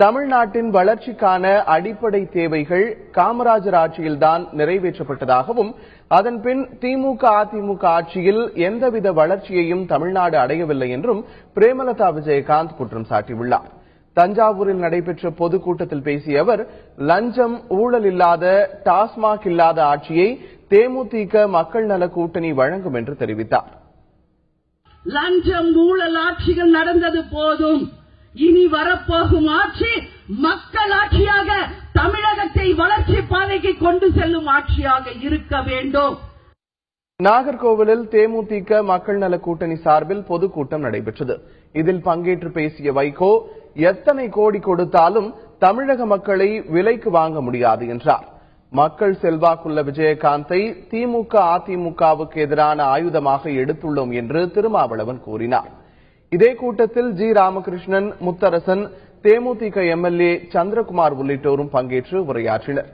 தமிழ்நாட்டின் வளர்ச்சிக்கான அடிப்படை தேவைகள் காமராஜர் ஆட்சியில்தான் நிறைவேற்றப்பட்டதாகவும் அதன்பின் திமுக அதிமுக ஆட்சியில் எந்தவித வளர்ச்சியையும் தமிழ்நாடு அடையவில்லை என்றும் பிரேமலதா விஜயகாந்த் குற்றம் சாட்டியுள்ளார். தஞ்சாவூரில் நடைபெற்ற பொதுக்கூட்டத்தில் பேசிய அவர், லஞ்சம் ஊழல் இல்லாத டாஸ்மாக் இல்லாத ஆட்சியை தேமுதிக மக்கள் நல கூட்டணி வழங்கும் என்று தெரிவித்தார். லஞ்சம் ஊழல் ஆட்சிகள் நடந்தது போதும், இனி வரப்போகும் ஆட்சி மக்கள் ஆட்சியாக தமிழகத்தை வளர்ச்சி பாதைக்கு கொண்டு செல்லும் ஆட்சியாக இருக்க வேண்டும். நாகர்கோவிலில் தேமுதிக மக்கள் நல கூட்டணி சார்பில் பொதுக்கூட்டம் நடைபெற்றது. இதில் பங்கேற்று பேசிய வைகோ, எத்தனை கோடி கொடுத்தாலும் தமிழக மக்களை விலைக்கு வாங்க முடியாது என்றார். மக்கள் செல்வாக்குள்ள விஜயகாந்தை திமுக அதிமுகவுக்கு எதிரான ஆயுதமாக எடுத்துள்ளோம் என்று திருமாவளவன் கூறினார். இதே கூட்டத்தில் ஜி. ராமகிருஷ்ணன், முத்தரசன், தேமுதிக எம்எல்ஏ சந்திரகுமார் உள்ளிட்டோரும் பங்கேற்று உரையாற்றினர்.